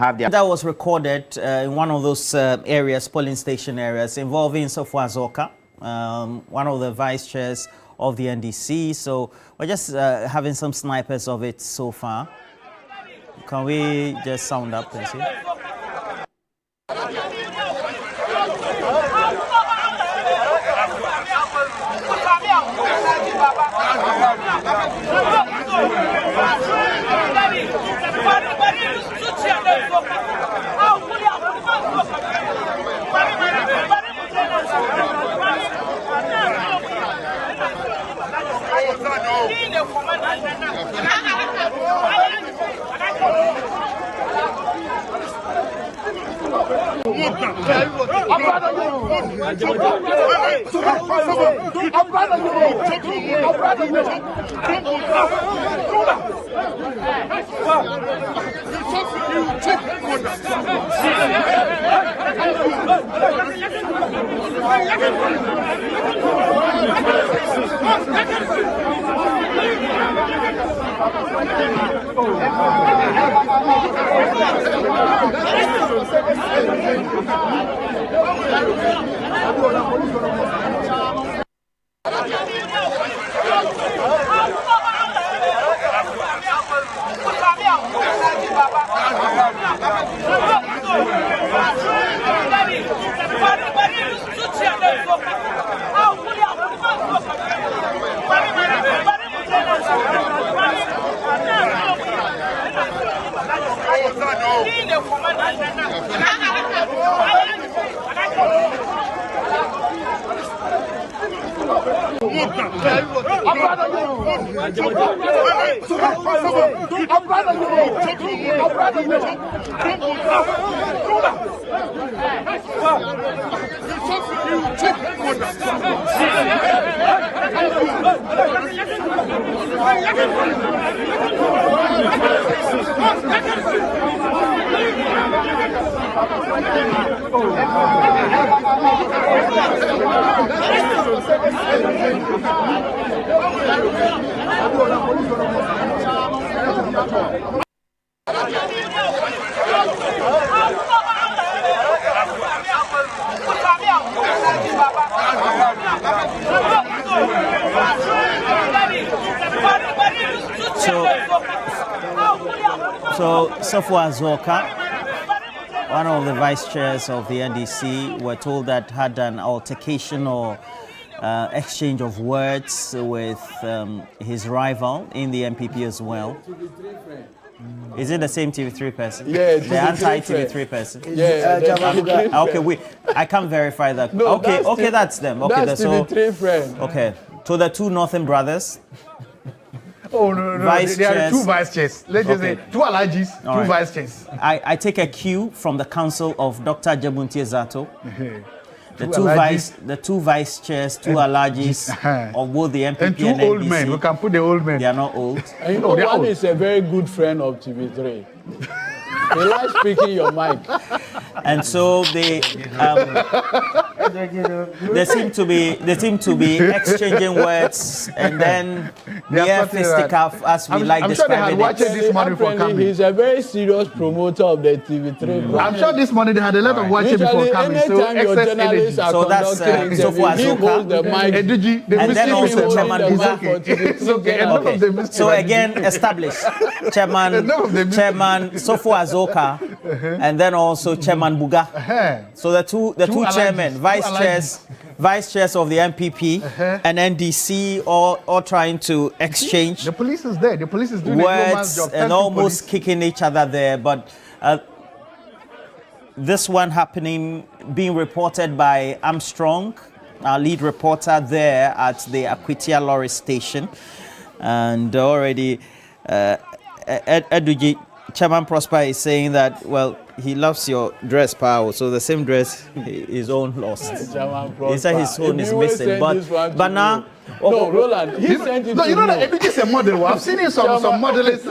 have their... That was recorded in one of those areas, polling station areas, involving Azorka, one of the vice chairs of the NDC. So we're just having some snipers of it so far. Can we just sound up and see? So for Azorka, one of the vice chairs of the NDC, were told that had an altercation or exchange of words with his rival in the NPP as well. Is it the same TV3 person? Yeah, the anti-TV3 person. Yeah. Okay, I can't verify that. No, okay, that's them. Okay, that's TV3 friend. Okay, so the two Northern brothers. Oh, no. There are two vice chairs. Let's just say two allergies, two vice chairs. I take a cue from the council of Dr. Jabunti Zato. The two vice chairs, two allergies of both the NPP and two old NDC. Men. We can put the old men. They are not old. And you know, one is a very good friend of TV3. He likes speaking your mic. And so they seem to be exchanging words, and then they are fisticuff, as we like describing it. This morning for coming. He's a very serious promoter of the TV3. I'm sure this morning they had a lot of watching before coming. So excess energy. So that's so for Azorka. And then also Chairman Buga. So again, established Chairman Sofo Azorka, and then also Chairman Buga. So the two chairmen, vice chairs of the NPP and NDC, all trying to exchange. The police is there. The police is doing words job. And almost kicking each other there. But this one happening, being reported by Armstrong, our lead reporter there at the Akwatia lorry station, and already Eduji Chairman Prosper is saying that, well, he loves your dress, Pao. So the same dress, his own lost. He said his own is missing. But now, no, Roland, he sent it to you know that Eduji is a model. I've seen him some models.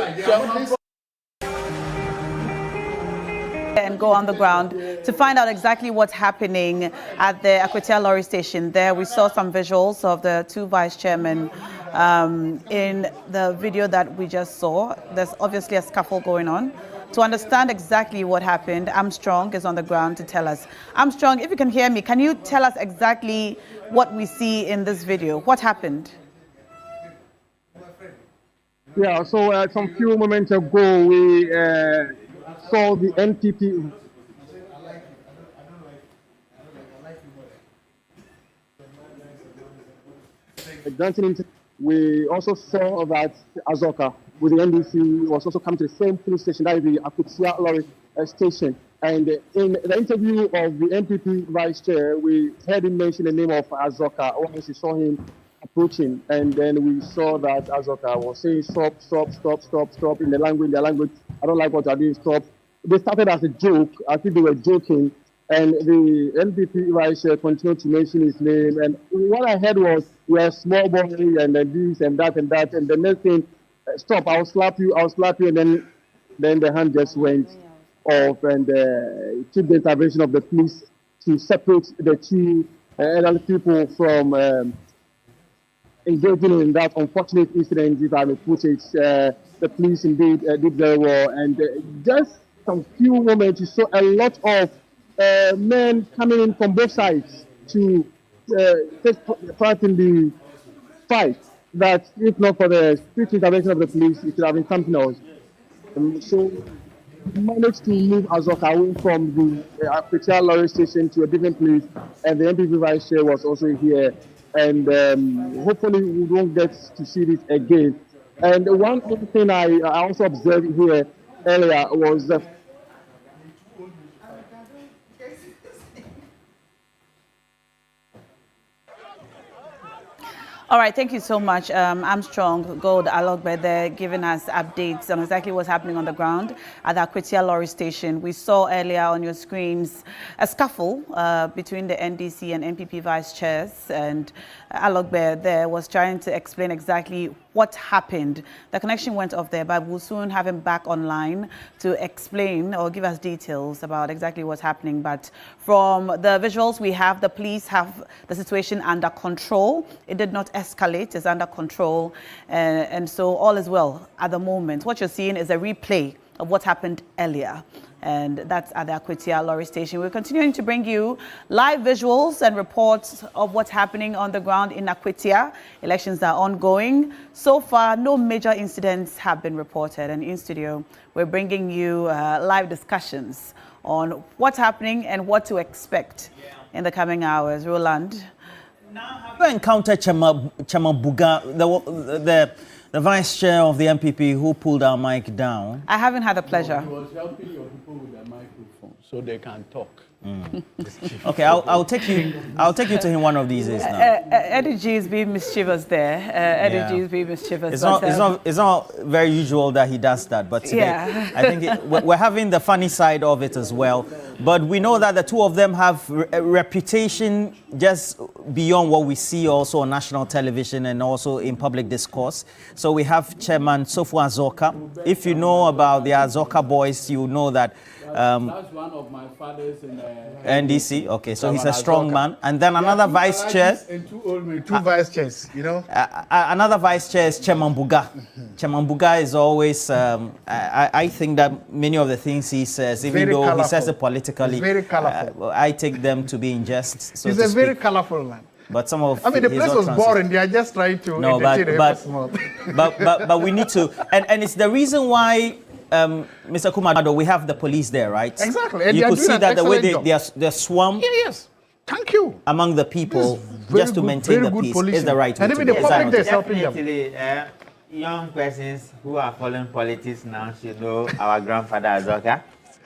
And go on the ground to find out exactly what's happening at the Akwatia lorry station. There we saw some visuals of the two vice chairmen in the video that we just saw. There's obviously a scuffle going on. to understand exactly what happened. Armstrong is on the ground to tell us. Armstrong, if you can hear me, can you tell us exactly what we see in this video? What happened? Yeah, so some few moments ago, we saw the NPP. We also saw that Azorka with the NDC was also coming to the same police station, that is the Akwatia lorry station. And in the interview of the NPP vice chair, we heard him mention the name of Azorka once we saw him approaching, and then we saw that Azorka was saying stop, stop, stop, stop, stop in their language. I don't like what you're doing, stop. They started as a joke. I think they were joking, and the NPP vice chair continued to mention his name. And what I heard was, "We're a small boy, and this and that and that." And the next thing, "Stop! I'll slap you! I'll slap you!" And then the hand just went off, and it took the intervention of the police to separate the two elderly people from engaging in that unfortunate incident. If I may put it, the police indeed did very well, and just some few moments you saw a lot of men coming in from both sides to take part in the fight. That if not for the strict intervention of the police, it would have been something else. So managed to move Azorka away from the Akwatia lorry station to a different place, and the NPP vice chair was also here. And hopefully we won't get to see this again. And one other thing I also observed here earlier was that All right, thank you so much, Armstrong Gold Alogbe there, giving us updates on exactly what's happening on the ground at the Akwatia lorry station. We saw earlier on your screens a scuffle between the NDC and NPP vice chairs, and Alogbe there was trying to explain exactly what happened. The connection went off there, but we'll soon have him back online to explain or give us details about exactly what's happening. But from the visuals we have, the police have the situation under control. It did not escalate, it's under control, and so all is well at the moment. What you're seeing is a replay of what happened earlier, and that's at the Akwatia lorry station. We're continuing to bring you live visuals and reports of what's happening on the ground in Akwatia. Elections are ongoing. So far, no major incidents have been reported, and in studio, we're bringing you live discussions on what's happening and what to expect in the coming hours. Roland. Now, have you encountered Chama Buga, the vice chair of the NPP who pulled our mic down? I haven't had the pleasure. He was helping your people with the microphone so they can talk. Okay, I'll take you to him one of these days now. Eddie G is being mischievous there. Eddie G is being mischievous. It's not very usual that he does that, but today I think we're having the funny side of it as well. But we know that the two of them have a reputation just beyond what we see also on national television and also in public discourse. So we have Chairman Sofu Azorka. If you know about the Azorka boys, you know that That's one of my fathers in NDC. Okay, so he's a strong man. And then another vice chair. And two vice chairs, you know. Another vice chair is Chairman Buga. Chairman Buga is always, I think that many of the things he says, even though he says it politically, it's very colorful. I take them to be in jest. So he's a very colorful man. But some of the place was boring. They are just trying to entertain but we need to, and it's the reason why, Mr. Kumado, we have the police there, right? Exactly. And you could see that the way they're swarmed. Yes. Thank you. Among the people, just to maintain the peace is the right way to do. And even the public is helping them. Young persons who are following politics now should know our grandfather Azorka,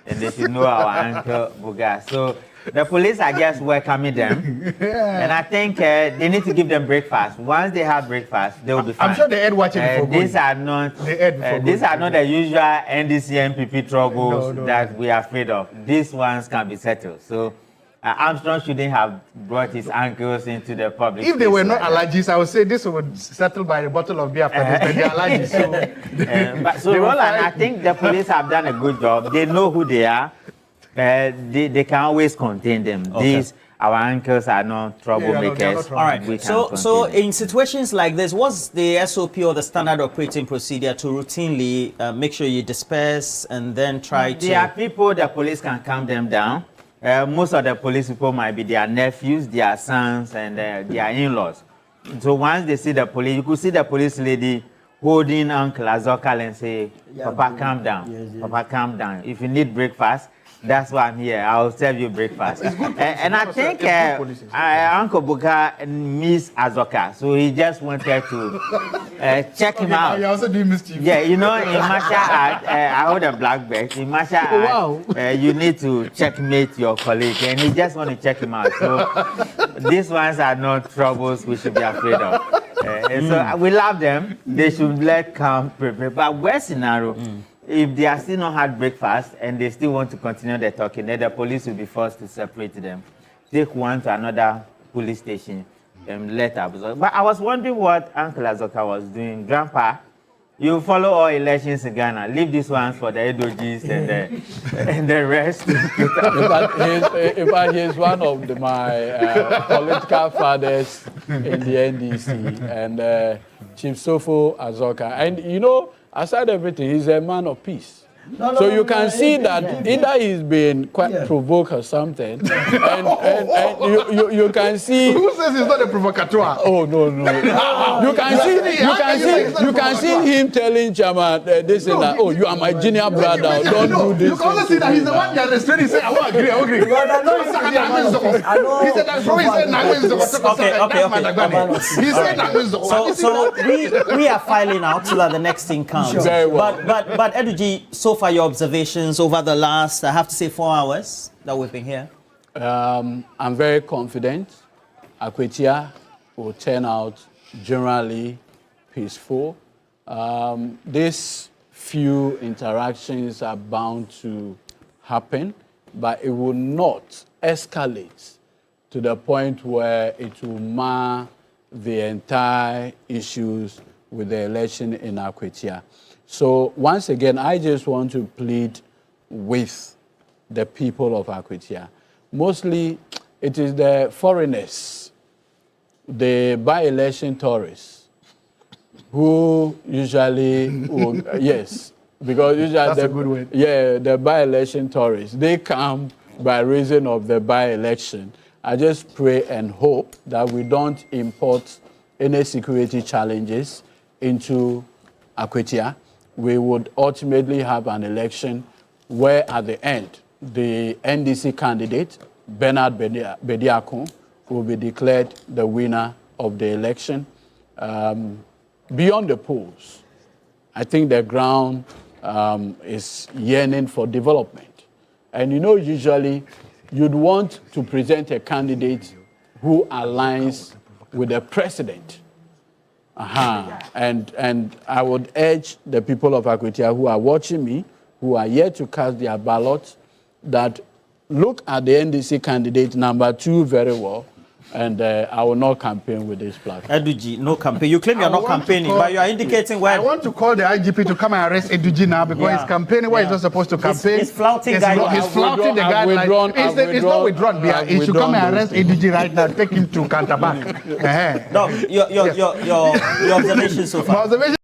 and they should know our uncle Buga. So the police are just welcoming them, and I think they need to give them breakfast. Once they have breakfast, they will be fine. I'm sure they had watching before These are not the usual NDC NPP troubles that we are afraid of. These ones can be settled. So Armstrong shouldn't have brought his uncles into the public. If they were not allergies, I would say this would settle by a bottle of beer for this, but they're allergies. So Roland, I think the police have done a good job. They know who they are. They can always contain them. Okay. These our uncles are not troublemakers. All right. So in situations like this, what's the SOP or the standard operating procedure to routinely make sure you disperse and then try to? There are people the police can calm them down. Most of the police people might be their nephews, their sons, and their in-laws. So once they see the police, you could see the police lady holding Uncle Azorka and say, Papa, calm down. Yes. Papa, calm down. If you need breakfast, that's why I'm here. I'll serve you breakfast. And I think Uncle Buga miss Azorka, so he just wanted to check him out. You also do mischief. Yeah, you know, in martial art, I hold a black belt. In martial art, you need to checkmate your colleague, and he just want to check him out. So these ones are not troubles we should be afraid of. And so we love them. They should let come prepare. But worst scenario, if they are still not had breakfast and they still want to continue the talking, then the police will be forced to separate them, take one to another police station, and let up. But I was wondering what Uncle Azorka was doing. Grandpa, you follow all elections in Ghana. Leave these ones for the Edogis and the rest. In fact, he's one of my political fathers in the NDC, and Chief Sofo Azorka. And you know, aside everything, he's a man of peace. So you can see that either he's been quite provoked or something, and you can see. Who says he's not a provocateur? Oh no! You can see him telling Chairman this and that. Oh, you are my junior brother. Don't do this. You can also see that he's the one that restrained. He said, "I won't agree. I won't agree." He said that. So we are filing out till the next thing comes. Very well. But Eduji, so far your observations over the last, I have to say, 4 hours that we've been here. I'm very confident Akwatia will turn out generally peaceful. These few interactions are bound to happen, but it will not escalate to the point where it will mar the entire issues with the election in Akwatia. So once again, I just want to plead with the people of Akwatia. Mostly, it is the foreigners, the by-election tourists, who usually, yes, because usually that's a good way. Yeah, the by-election tourists, they come by reason of the by-election. I just pray and hope that we don't import any security challenges into Akwatia. We would ultimately have an election where at the end, the NDC candidate, Bernard Bediakon, will be declared the winner of the election. Beyond the polls, I think the ground is yearning for development. And you know, usually you'd want to present a candidate who aligns with the president. And I would urge the people of Akwatia who are watching me, who are yet to cast their ballots, that look at the NDC candidate number 2 very well, and I will not campaign with this platform. Eduji, no campaign. You claim you're not campaigning, but you are indicating where. I want to call the IGP to come and arrest Eduji now because he's campaigning where he's not supposed to campaign. He's flouting guidelines. He's flouting the guidelines. It's not withdrawn. He should come and arrest Eduji right now. Take him to Canterbury. No, your observation so far. My observation